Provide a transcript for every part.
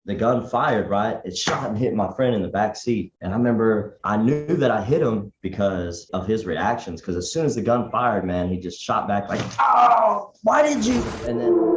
the gun fired, right? It shot and hit my friend in the back seat. And I remember I knew that I hit him because of his reactions. Because as soon as the gun fired, man, he just shot back like, oh, why did you? And then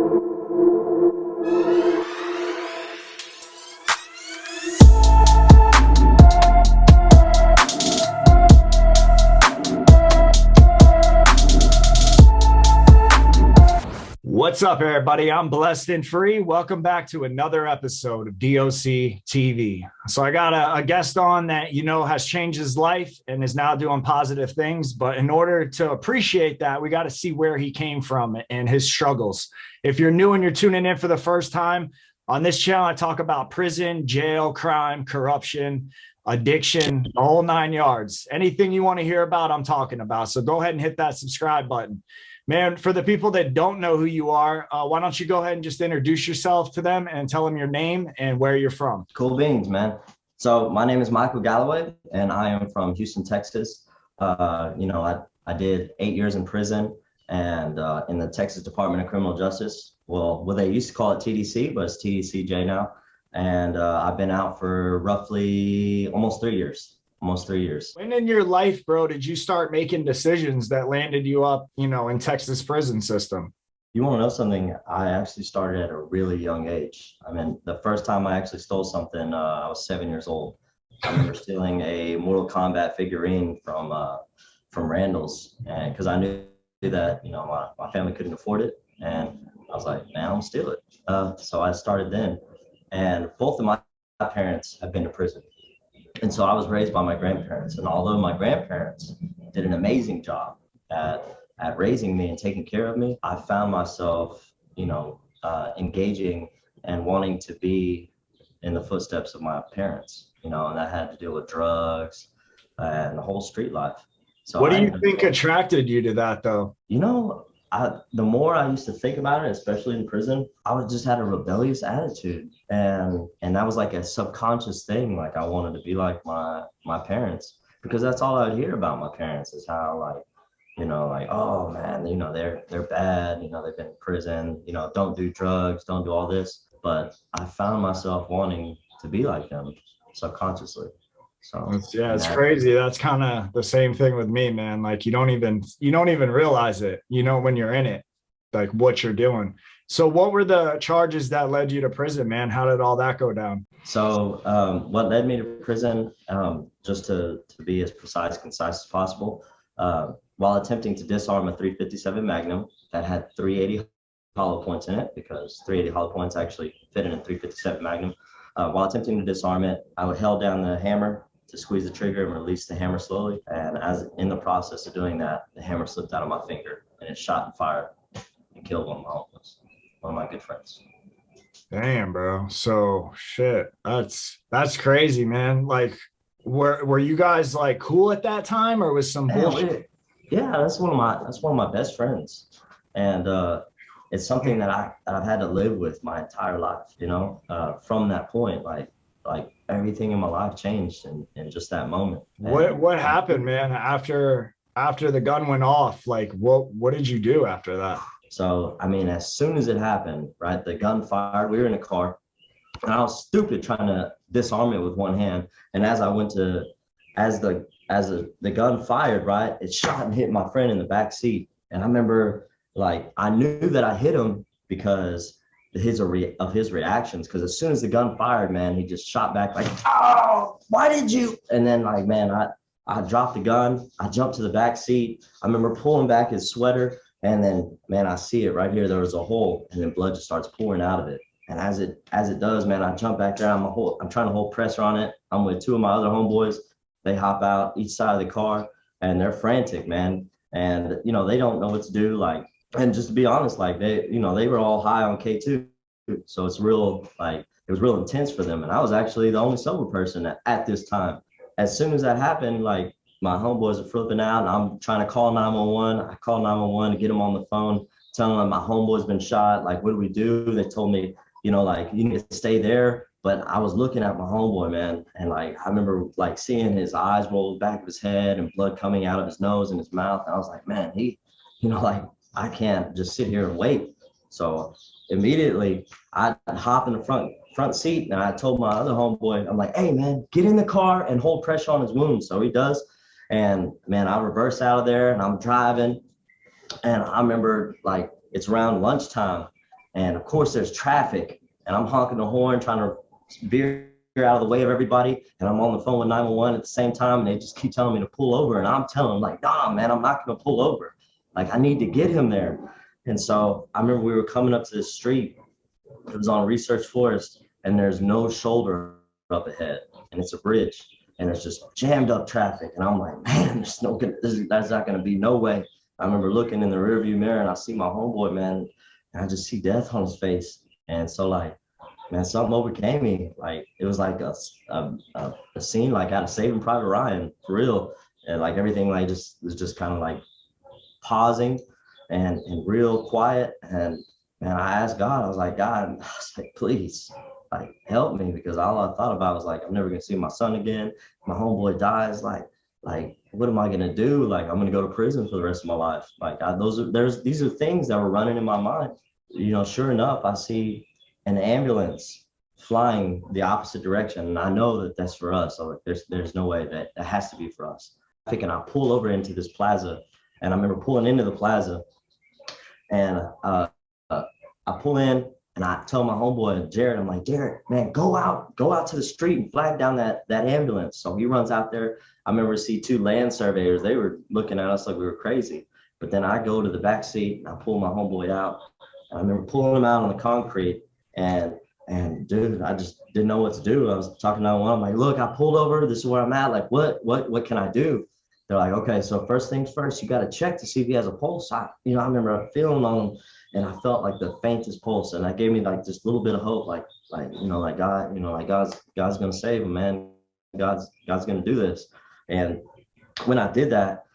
What's up, everybody? I'm Blessed and Free. Welcome back to another episode of DOC TV. So I got a guest on that, has changed his life and is now doing positive things. But in order to appreciate that, we got to see where he came from and his struggles. If you're new and you're tuning in for the first time, on this channel, I talk about prison, jail, crime, corruption, addiction, the whole 9 yards. Anything you want to hear about, I'm talking about. So go ahead and hit that subscribe button. Man, for the people that don't know who you are, why don't you go ahead and just introduce yourself to them and tell them your name and where you're from? cool beans, man. So my name is Michael Galloway, and I am from Houston, Texas. I did 8 years in prison and in the Texas Department of Criminal Justice. Well, they used to call it TDC, but it's TDCJ now. And I've been out for roughly almost 3 years. When in your life, bro, did you start making decisions that landed you up, in Texas prison system? You want to know something? I actually started at a really young age. I mean, the first time I actually stole something, I was 7 years old. I remember stealing a Mortal Kombat figurine from Randall's, and because I knew that my family couldn't afford it, and I was like, man, I'm gonna steal it. So I started then, and both of my parents have been to prison. And so I was raised by my grandparents. And although my grandparents did an amazing job at raising me and taking care of me, I found myself, engaging and wanting to be in the footsteps of my parents, and I had to deal with drugs and the whole street life. So what do you think attracted you to that, though? The more I used to think about it, especially in prison, I was just had a rebellious attitude, and that was like a subconscious thing. Like I wanted to be like my parents, because that's all I'd hear about my parents is how oh man, they're bad, they've been in prison, don't do drugs, don't do all this. But I found myself wanting to be like them subconsciously. So it's crazy. That's kind of the same thing with me, man. Like you don't even realize it, when you're in it, like what you're doing. So what were the charges that led you to prison, man? How did all that go down? So what led me to prison, just to be as concise as possible, while attempting to disarm a 357 Magnum that had 380 hollow points in it, because 380 hollow points actually fit in a 357 Magnum. While attempting to disarm it, I held down the hammer to squeeze the trigger and release the hammer slowly. And as in the process of doing that, the hammer slipped out of my finger and it shot and fired and killed one of my good friends. Damn, bro. So shit, that's crazy, man. Like, were you guys like cool at that time, or was some bullshit? Yeah, that's one of my best friends, and it's something that I've had to live with my entire life. From that point, like everything in my life changed in just that moment. What happened, man, after the gun went off? Like what did you do after that? So I mean, as soon as it happened, right, the gun fired, we were in a car, and I was stupid trying to disarm it with one hand. And as the gun fired, right, it shot and hit my friend in the back seat. And I remember, like, I knew that I hit him because of his reactions. Because as soon as the gun fired, man, he just shot back like, oh, why did you? And then, like, man, I dropped the gun. I jumped to the back seat. I remember pulling back his sweater, and then, man, I see it right here. There was a hole, and then blood just starts pouring out of it. And as it does, man, I jump back there. I'm trying to hold pressure on it. I'm with two of my other homeboys. They hop out each side of the car, and they're frantic, man. And they don't know what to do. Like, and just to be honest, like they were all high on K2, so it was real intense for them. And I was actually the only sober person at this time. As soon as that happened, like my homeboys are flipping out, and I'm trying to call 911. I call 911 to get them on the phone, telling them my homeboy's been shot. Like, what do we do? They told me, like, you need to stay there. But I was looking at my homeboy, man, and like I remember like seeing his eyes roll back of his head and blood coming out of his nose and his mouth. And I was like, man, like I can't just sit here and wait. So immediately I hop in the front seat, and I told my other homeboy, I'm like, hey man, get in the car and hold pressure on his wound. So he does. And man, I reverse out of there and I'm driving. And I remember like it's around lunchtime. And of course there's traffic and I'm honking the horn, trying to veer out of the way of everybody. And I'm on the phone with 911 at the same time. And they just keep telling me to pull over. And I'm telling them like, nah, man, I'm not going to pull over. Like I need to get him there. And so I remember we were coming up to this street. It was on Research Forest and there's no shoulder up ahead. And it's a bridge. And it's just jammed up traffic. And I'm like, man, that's not going to be no way. I remember looking in the rearview mirror and I see my homeboy, man, and I just see death on his face. And so like, man, something overcame me. Like it was like a scene like out of Saving Private Ryan, for real. And like everything like just was just kind of like pausing and real quiet. And man, I asked God, I was like, please, like help me, because all I thought about was like, I'm never gonna see my son again. My homeboy dies, like what am I gonna do? Like I'm gonna go to prison for the rest of my life. Like these are things that were running in my mind. You know, sure enough, I see an ambulance flying the opposite direction, and I know that that's for us. So like, there's no way that has to be for us. And I pull over into this plaza, and I remember pulling into the plaza, and I pull in. And I tell my homeboy, Jared, I'm like, Jared, man, go out to the street and flag down that ambulance. So he runs out there. I remember see two land surveyors. They were looking at us like we were crazy. But then I go to the back seat and I pull my homeboy out. And I remember pulling him out on the concrete. And dude, I just didn't know what to do. I was talking to 911. I'm like, look, I pulled over. This is where I'm at. Like, what can I do? They're like, okay, so first things first, you got to check to see if he has a pulse. I remember feeling on him. And I felt like the faintest pulse, and that gave me like just a little bit of hope, like God, like God's gonna save him, man. God's gonna do this. And when I did that,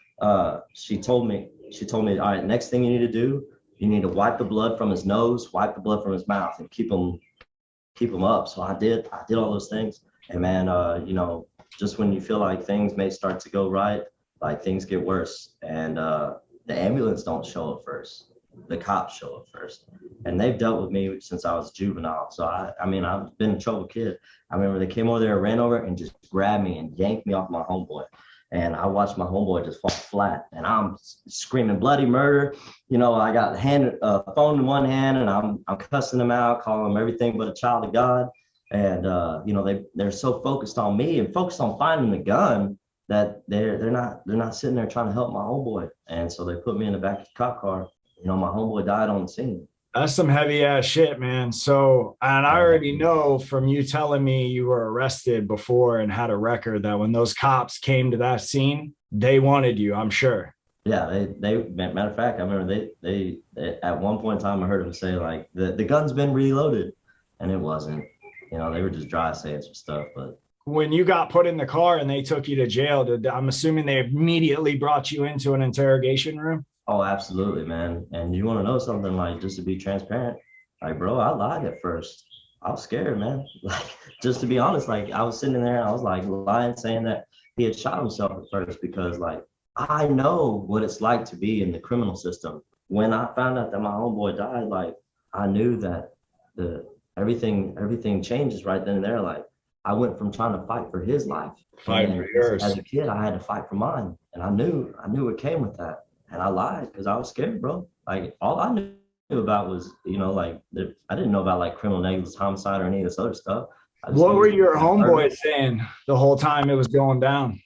she told me, all right, next thing you need to do, you need to wipe the blood from his nose, wipe the blood from his mouth, and keep him up. So I did all those things, and man, just when you feel like things may start to go right, like things get worse, and the ambulance don't show up first. The cops show up first, and they've dealt with me since I was juvenile. So I've been a troubled kid. I remember they came over there, ran over and just grabbed me and yanked me off my homeboy. And I watched my homeboy just fall flat, and I'm screaming bloody murder. I got phone in one hand, and I'm cussing them out, calling them everything but a child of God. And they're so focused on me and focused on finding the gun that they're not sitting there trying to help my homeboy. And so they put me in the back of the cop car. My homeboy died on the scene. That's some heavy ass shit, man. So, and I already know from you telling me you were arrested before and had a record that when those cops came to that scene, they wanted you, I'm sure. Yeah, they matter of fact, I remember they at one point in time I heard them say like the gun's been reloaded, and it wasn't. They were just dry saying some stuff. But when you got put in the car and they took you to jail, I'm assuming they immediately brought you into an interrogation room? Oh, absolutely, man. And you want to know something, like, just to be transparent, like, bro, I lied at first. I was scared, man. Like, just to be honest, like, I was sitting there and I was like lying, saying that he had shot himself at first, because like, I know what it's like to be in the criminal system. When I found out that my homeboy died, like, I knew that everything changes right then and there. Like, I went from trying to fight for his life. Fight for yours. As a kid, I had to fight for mine. And I knew it came with that. And I lied because I was scared, bro. Like, all I knew about was, I didn't know about like criminal negligence, homicide, or any of this other stuff. What were your homeboys saying the whole time it was going down?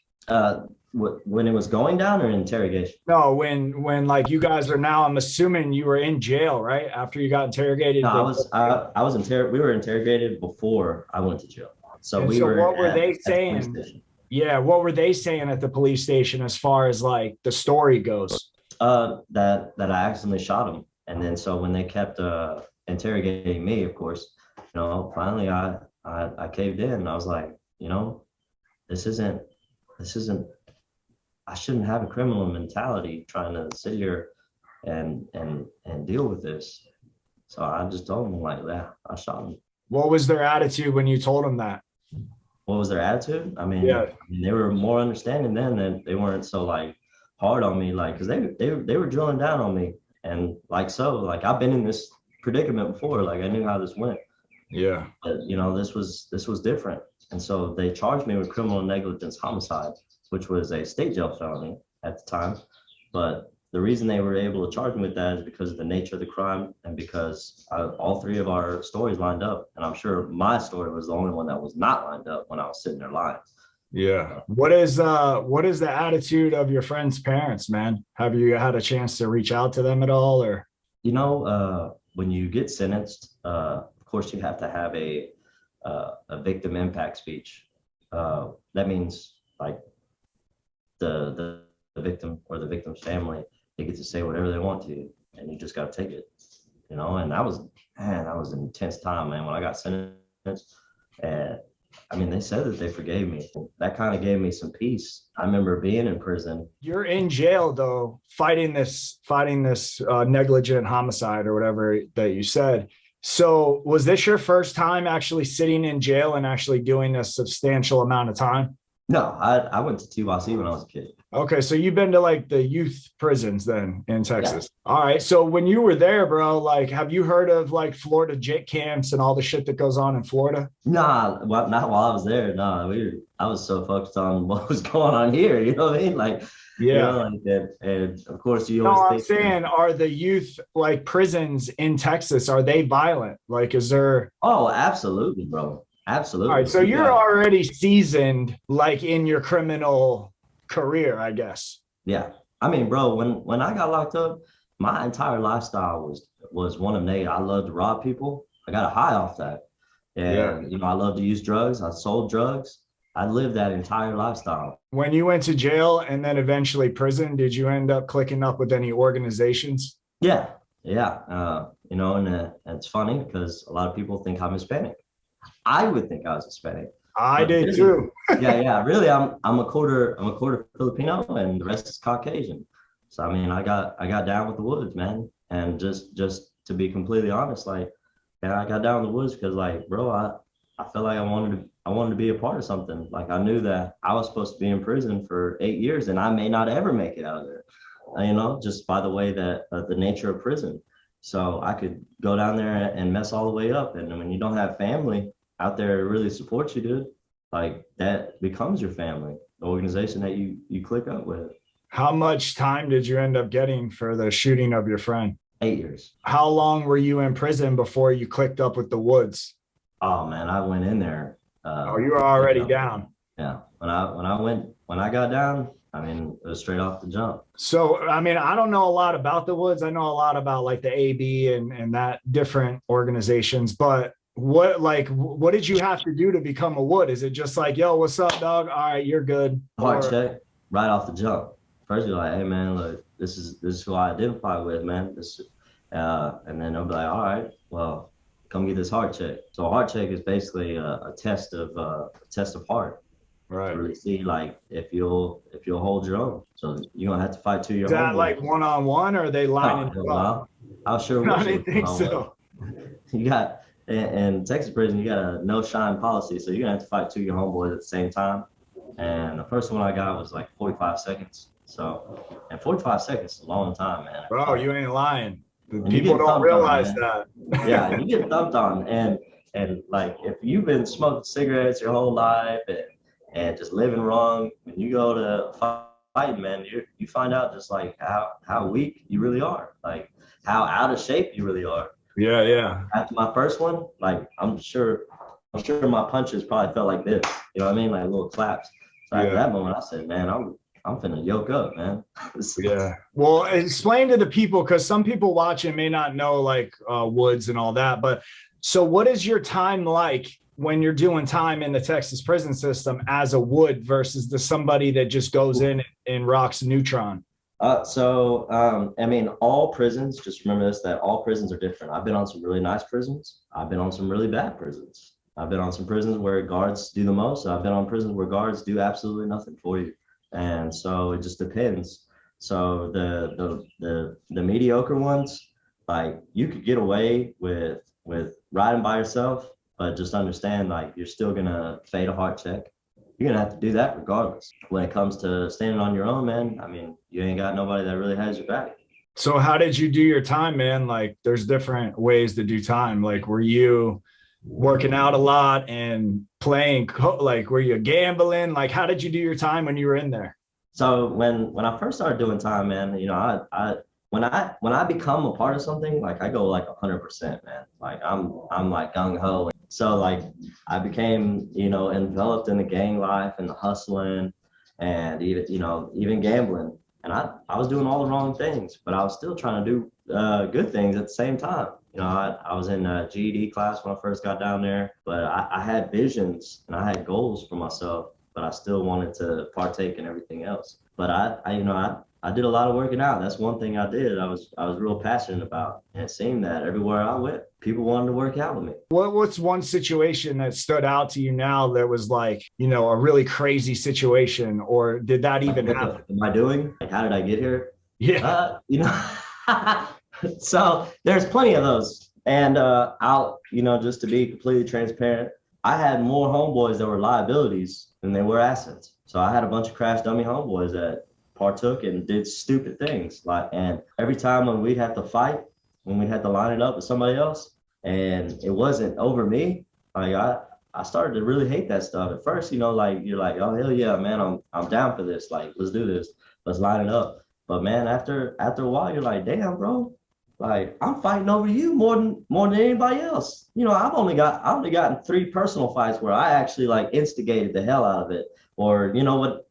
When it was going down, or interrogation? No, when like you guys are now, I'm assuming you were in jail, right? After you got interrogated. No, we were interrogated before I went to jail. So what were they saying? Yeah, what were they saying at the police station as far as like the story goes? That I accidentally shot him. And then so when they kept interrogating me, of course, finally I caved in, and I was like, this isn't I shouldn't have a criminal mentality trying to sit here and deal with this. So I just told them like that. I shot him. What was their attitude when you told them that? What was their attitude? Yeah. They were more understanding then, that they weren't so like hard on me, like, because they were drilling down on me, and like, so like, I've been in this predicament before, like I knew how this went, Yeah. But, you know, this was different. And so they charged me with criminal negligence homicide, which was a state jail felony at the time. But the reason they were able to charge me with that is because of the nature of the crime and because all three of our stories lined up. And I'm sure my story was the only one that was not lined up when I was sitting there lying. Yeah. What is the attitude of your friend's parents, man? Have you had a chance to reach out to them at all, or? You know, when you get sentenced, of course you have to have a victim impact speech. That means like the victim or the victim's family, they get to say whatever they want to, and you just got to take it, you know. And that was, man, that was an intense time, man. When I got sentenced, and I mean, they said that they forgave me. That kind of gave me some peace. I remember being in prison. You're in jail though, fighting this negligent homicide or whatever that you said. So was this your first time actually sitting in jail and actually doing a substantial amount of time? No, I went to TYC when I was a kid. Okay, so you've been to like the youth prisons then in Texas. Yeah. All right. So when you were there, bro, like, have you heard of like Florida JIT camps and all the shit that goes on in Florida? Nah, well, not while I was there. Nah, I was so focused on what was going on here. You know what I mean? Like, yeah. You know, like that. And of course, you always. No, I'm saying, are the youth like prisons in Texas? Are they violent? Like, is there? Oh, absolutely, bro. Absolutely. All right. So you're already seasoned, like in your criminal career, I guess. Yeah. I mean, bro, when I got locked up, my entire lifestyle was one of negative. I loved to rob people. I got a high off that. And you know, I love to use drugs. I sold drugs. I lived that entire lifestyle. When you went to jail and then eventually prison, did you end up clicking up with any organizations? Yeah. Yeah. You know, and it's funny because a lot of people think I'm Hispanic. I would think I was Hispanic. I did really, too. Yeah. Really, I'm a quarter Filipino, and the rest is Caucasian. So I mean, I got down with the woods, man. And just to be completely honest, like, yeah, I got down in the woods because, like, bro, I felt like I wanted to be a part of something. Like, I knew that I was supposed to be in prison for 8 years, and I may not ever make it out of there. You know, just by the way that the nature of prison. So I could go down there and mess all the way up. And when you don't have family out there to really support you, dude, like, that becomes your family, the organization that you click up with. How much time did you end up getting for the shooting of your friend? 8 years. How long were you in prison before you clicked up with the woods? Oh man, I went in there. You were already down. Yeah. When I got down, I mean, it was straight off the jump. So, I mean, I don't know a lot about the woods. I know a lot about like the AB and that different organizations, but what did you have to do to become a wood? Is it just like, yo, what's up, dog? All right, you're good. Heart check right off the jump. First, you're like, hey man, look, this is who I identify with, man. And then they'll be like, all right, well, come get this heart check. So a heart check is basically a test of heart. Right. To really see like if you'll hold your own. So you're gonna have to fight to your own. Is that like one-on-one, or are they lining you up? I'll sure. I didn't think so. You got in Texas prison, you got a no shine policy, so you're gonna have to fight two of your homeboys at the same time. And the first one I got was like 45 seconds. So, and 45 seconds is a long time, man. Bro, you ain't lying. People don't realize that. Yeah, you get thumped on, and like if you've been smoking cigarettes your whole life and just living wrong, when you go to fight, man, you find out just like how weak you really are, like how out of shape you really are. Yeah. After my first one, like I'm sure my punches probably felt like this. You know what I mean? Like little claps. So after that moment, I said, man, I'm finna yoke up, man. Yeah. Well, explain to the people, because some people watching may not know like woods and all that. But so what is your time like when you're doing time in the Texas prison system as a wood versus somebody that just goes in and rocks neutron? I mean, all prisons, just remember this, that all prisons are different. I've been on some really nice prisons. I've been on some really bad prisons. I've been on some prisons where guards do the most. I've been on prisons where guards do absolutely nothing for you. And so it just depends. So the mediocre ones, like you could get away with riding by yourself, but just understand, like, you're still gonna fade a heart check. You're gonna have to do that regardless. When it comes to standing on your own, man, I mean, you ain't got nobody that really has your back. So how did you do your time, man? Like, there's different ways to do time. Like, were you working out a lot and playing, like, were you gambling? Like, how did you do your time when you were in there? So when I first started doing time, man, you know, I when I become a part of something, like I go like 100%, man. Like I'm like gung ho. So like I became, you know, enveloped in the gang life and the hustling and even, you know, even gambling. And I was doing all the wrong things, but I was still trying to do good things at the same time. You know, I was in a GED class when I first got down there, but I had visions and I had goals for myself, but I still wanted to partake in everything else. But you know, I did a lot of working out. That's one thing I did. I was real passionate about, and it seemed that everywhere I went, people wanted to work out with me. What's one situation that stood out to you now that was like, you know, a really crazy situation, or did that even What happen? am I doing? Like, how did I get here? Yeah. You know, so there's plenty of those. And you know, just to be completely transparent, I had more homeboys that were liabilities than they were assets. So I had a bunch of crash dummy homeboys that partook and did stupid things. Like, and every time when we'd have to fight, when we had to line it up with somebody else, and it wasn't over me, like I started to really hate that stuff. At first, you know, like you're like, oh hell yeah, man, I'm down for this. Like, let's do this. Let's line it up. But man, after a while, you're like, damn, bro, like I'm fighting over you more than anybody else. You know, I only gotten 3 personal fights where I actually like instigated the hell out of it, or you know what,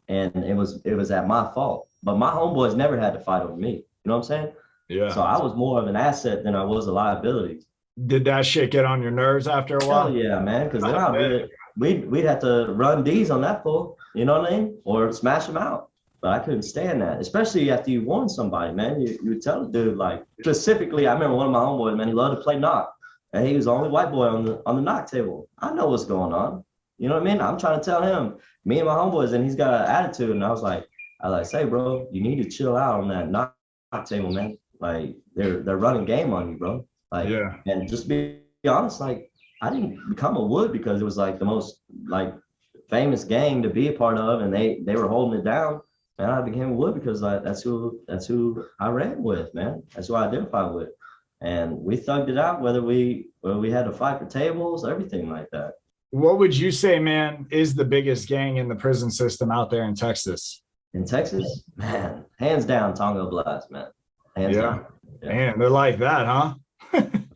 and it was at my fault. But my homeboys never had to fight over me. You know what I'm saying? Yeah. So I was more of an asset than I was a liability. Did that shit get on your nerves after a Hell while? yeah, man. Because then I bet. we'd have to run D's on that fool. You know what I mean? Or smash him out. But I couldn't stand that, especially after you warn somebody, man. You would tell the dude, like, specifically, I remember one of my homeboys, man, he loved to play knock. And he was the only white boy on the knock table. I know what's going on. You know what I mean? I'm trying to tell him, me and my homeboys, and he's got an attitude. And I was like, say, bro, you need to chill out on that knock table, man. Like they're running game on you, bro. Like, Yeah. and just be honest, like I didn't become a Wood because it was like the most like famous gang to be a part of, and they were holding it down. And I became a Wood because that's who I ran with, man. That's who I identified with, and we thugged it out whether we had to fight for tables, everything like that. What would you say, man, is the biggest gang in the prison system out there in Texas? In Texas, man, hands down, Tonga Blast, man, hands Yeah. down. Yeah. Man, they're like that, huh?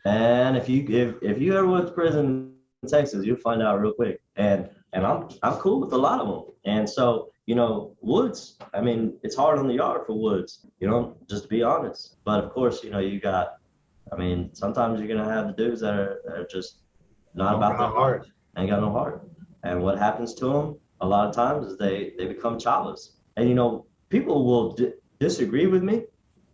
And if you ever went to prison in Texas, you'll find out real quick. And I'm cool with a lot of them. And so, you know, Woods, I mean, it's hard on the yard for Woods, you know, just to be honest. But of course, you know, I mean, sometimes you're gonna have the dudes that are just not Don't about got their heart. life, ain't got no heart. And what happens to them a lot of times is they become childless. And you know, people will disagree with me,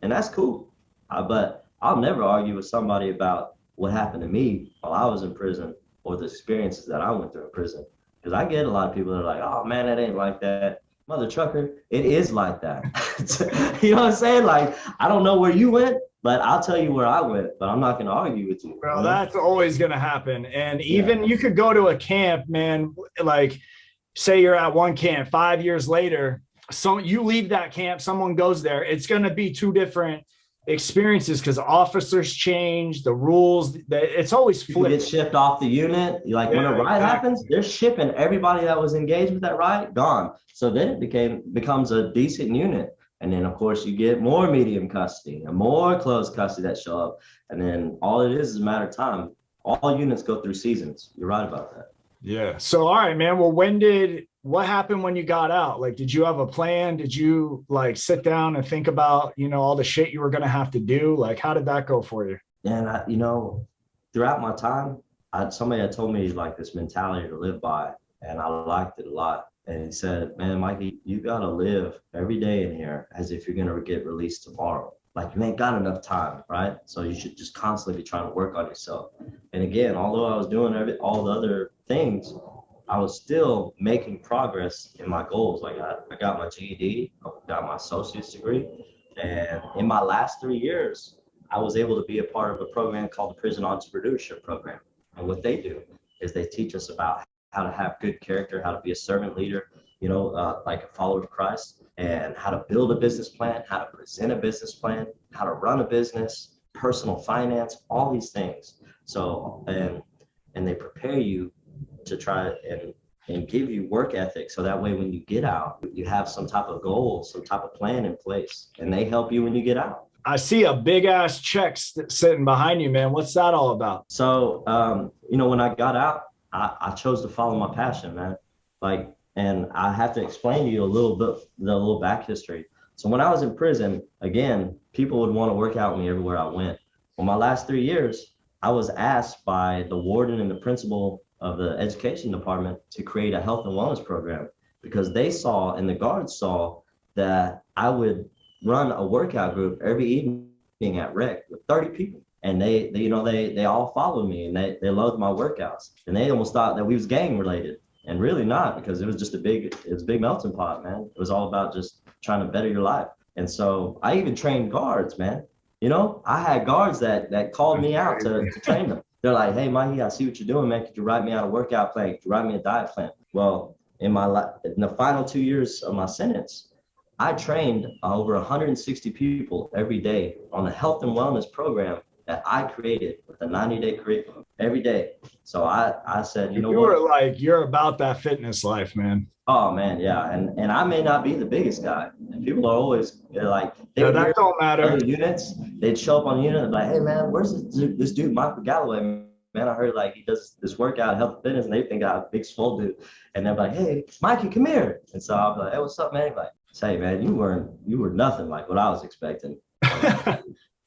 and that's cool. But I'll never argue with somebody about what happened to me while I was in prison or the experiences that I went through in prison. Because I get a lot of people that are like, oh man, it ain't like that. Mother trucker, it is like that. You know what I'm saying? Like, I don't know where you went, but I'll tell you where I went, but I'm not going to argue with you. Well, You know? that's always going to happen. And Yeah. even you could go to a camp, man, like say you're at one camp 5 years later, so you leave that camp, someone goes there, it's going to be 2 different experiences because officers change the rules. That it's always People get flipped. shipped off the unit. Like when a riot happens, they're shipping everybody that was engaged with that riot gone. So then it becomes a decent unit. And then of course you get more medium custody and more close custody that show up. And then all it is a matter of time. All units go through seasons. You're right about that. Yeah. So, all right, man. Well, what happened when you got out? Like, did you have a plan? Did you like sit down and think about, you know, all the shit you were going to have to do? Like, how did that go for you? And you know, throughout my time, somebody had told me like this mentality to live by, and I liked it a lot. And he said, man, Mikey, you got to live every day in here as if you're going to get released tomorrow. Like you ain't got enough time, right? So you should just constantly be trying to work on yourself. And again, although I was doing all the other things, I was still making progress in my goals. Like I got my GED, I got my associate's degree. And in my last 3 years, I was able to be a part of a program called the Prison Entrepreneurship Program. And what they do is they teach us about how to have good character, how to be a servant leader, you know, like a follower of Christ, and how to build a business plan, how to present a business plan, how to run a business, personal finance, all these things. So, and and they prepare you to try and give you work ethic. So that way, when you get out, you have some type of goal, some type of plan in place, and they help you when you get out. I see a big ass check sitting behind you, man. What's that all about? So, when I got out, I chose to follow my passion, man. Like, and I have to explain to you a little bit, the little back history. So when I was in prison, again, people would want to work out with me everywhere I went. Well, my last 3 years, I was asked by the warden and the principal of the education department to create a health and wellness program, because they saw, and the guards saw, that I would run a workout group every evening at Rec with 30 people. And they all followed me, and they loved my workouts, and they almost thought that we was gang related, and really not, because it was a big melting pot, man. It was all about just trying to better your life. And so I even trained guards, man. I had guards that called me out to train them. They're like, hey, Mikey, I see what you're doing, man. Could you write me out a workout plan? Could you write me a diet plan? Well, in the final 2 years of my sentence, I trained over 160 people every day on a health and wellness program that I created with a 90-day curriculum every day. So I said, you were like, you're about that fitness life, man. Oh man, yeah. And I may not be the biggest guy. And people are always like, that don't matter. Other units, they'd show up on the unit and be like, hey man, where's this dude, Michael Galloway? Man, I heard like he does this workout, health and fitness, and they think I'm a big swole dude. And they're like, hey, Mikey, come here. And so I'll be like, hey, what's up, man? He's like, say, man, you were nothing like what I was expecting.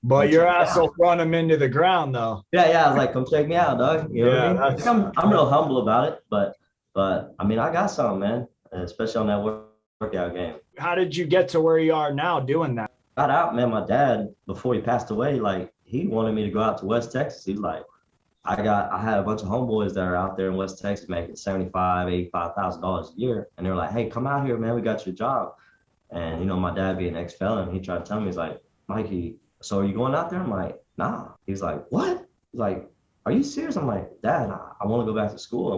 But your ass will run them into the ground, though. Yeah. I was like, come check me out, dog. You know what I mean? I'm real humble about it, but I mean, I got something, man, especially on that workout game. How did you get to where you are now doing that? Got out, man. My dad, before he passed away, like he wanted me to go out to West Texas. He's like, I had a bunch of homeboys that are out there in West Texas making $75,000, $85,000 a year, and they're like, hey, come out here, man. We got your job. And my dad being an ex-felon, he tried to tell me, he's like, Mikey, so are you going out there? I'm like, nah. He's like, what? He's like, are you serious? I'm like, Dad, I want to go back to school.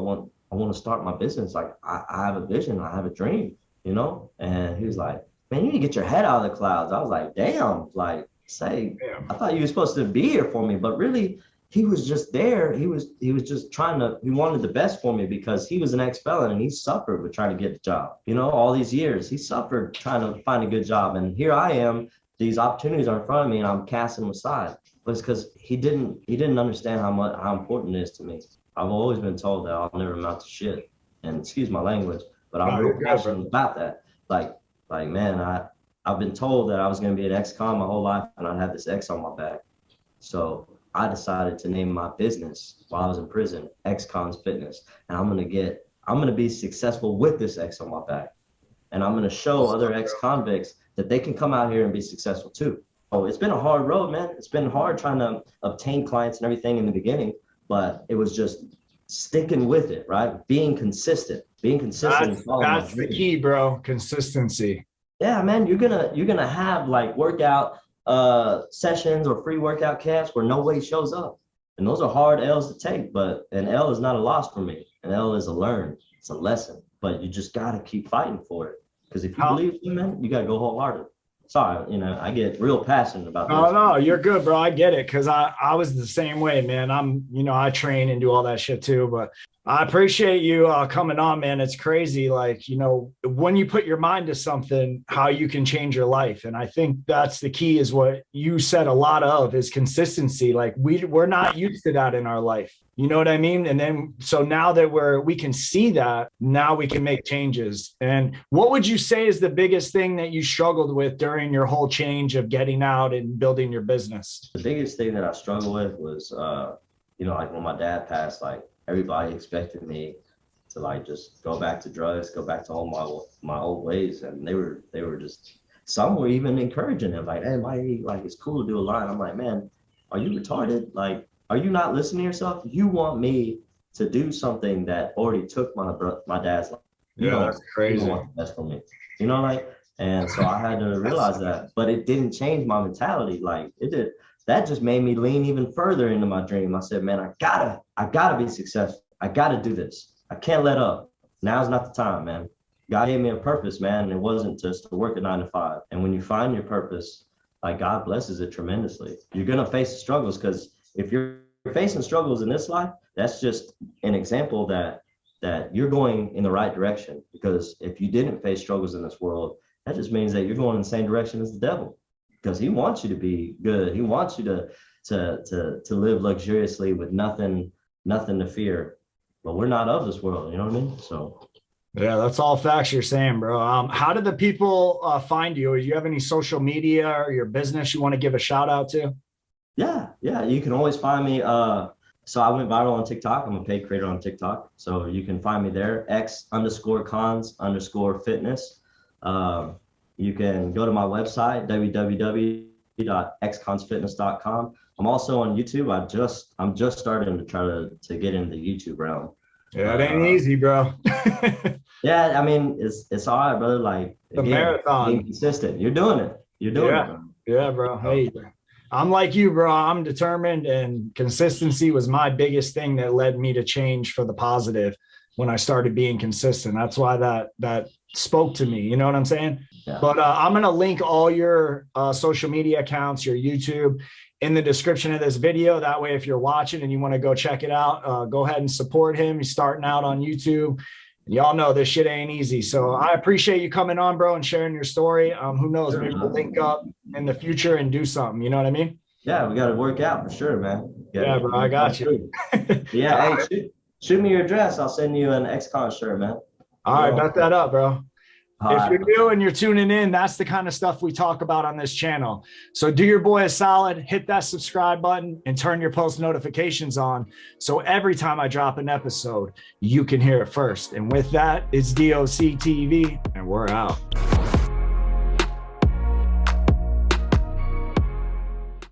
I want to start my business. Like, I have a vision. I have a dream, And he was like, man, you need to get your head out of the clouds. I was like, damn, like, I thought you were supposed to be here for me. But really, he was just there. He was just he wanted the best for me, because he was an ex-felon and he suffered with trying to get a job. All these years, he suffered trying to find a good job. And here I am, these opportunities are in front of me and I'm casting them aside. But it's because he didn't understand how important it is to me. I've always been told that I'll never amount to shit. And excuse my language, but I'm real passionate about that. Like man, I've been told that I was going to be an ex-con my whole life and I'd have this X on my back. So I decided to name my business while I was in prison, Ex-Cons Fitness. And I'm going to be successful with this X on my back. And I'm going to show other ex-convicts that they can come out here and be successful too. Oh, it's been a hard road, man. It's been hard trying to obtain clients and everything in the beginning, but it was just sticking with it, right? Being consistent. That's the key, bro. Consistency. Yeah, man. You're gonna have like workout sessions or free workout camps where nobody shows up, and those are hard L's to take. But an L is not a loss for me. An L is a learn. It's a lesson. But you just gotta keep fighting for it, because if you believe in it, man, you gotta go wholehearted. Sorry, I get real passionate about this. No, you're good, bro. I get it, because I was the same way, man. I train and do all that shit too, but I appreciate you coming on, man. It's crazy. Like, when you put your mind to something, how you can change your life. And I think that's the key, is what you said a lot of, is consistency. Like we're not used to that in our life. You know what I mean? And then, so now that we can see that, now we can make changes. And what would you say is the biggest thing that you struggled with during your whole change of getting out and building your business? The biggest thing that I struggled with was, like when my dad passed, like everybody expected me to like just go back to drugs, go back to all my old ways. And they were just, some were even encouraging him, like, hey, Mikey, like it's cool to do a line. I'm like, man, are you retarded? Like, are you not listening to yourself? You want me to do something that already took my dad's life. That's crazy. You want the best for me. And so I had to realize that, but it didn't change my mentality. Like it did. That just made me lean even further into my dream. I said, man, I gotta be successful. I gotta do this. I can't let up. Now's not the time, man. God gave me a purpose, man. And it wasn't just to work a 9 to 5. And when you find your purpose, like God blesses it tremendously. You're gonna face the struggles, because if you're facing struggles in this life, that's just an example that you're going in the right direction. Because if you didn't face struggles in this world, that just means that you're going in the same direction as the devil, because he wants you to be good. He wants you to live luxuriously with nothing to fear. But we're not of this world, you know what I mean? So yeah, that's all facts you're saying, bro. How do the people find you? Do you have any social media or your business you want to give a shout out to? Yeah, you can always find me. So I went viral on TikTok. I'm a paid creator on TikTok. So you can find me there, X_cons_fitness. You can go to my website, www.xconsfitness.com. I'm also on YouTube. I'm just starting to try to get into the YouTube realm. Yeah, it ain't easy, bro. Yeah, I mean, it's all right, brother. Like, The again, marathon. being consistent. You're doing it. You're doing it, bro. Yeah, bro. Hey, I'm like you, bro. I'm determined, and consistency was my biggest thing that led me to change for the positive when I started being consistent. That's why that spoke to me. You know what I'm saying? Yeah. But I'm going to link all your social media accounts, your YouTube, in the description of this video. That way, if you're watching and you want to go check it out, go ahead and support him. He's starting out on YouTube. And y'all know this shit ain't easy. So I appreciate you coming on, bro, and sharing your story. Who knows? Maybe we'll link up in the future and do something. You know what I mean? Yeah, we got to work out for sure, man. Yeah, bro, I got you. Yeah, hey, shoot me your address. I'll send you an X-Con shirt, man. All right, bet that up, bro. If you're right. new and you're tuning in, that's the kind of stuff we talk about on this channel. So do your boy a solid, hit that subscribe button and turn your post notifications on. So every time I drop an episode, you can hear it first. And with that, it's DOC TV and we're out.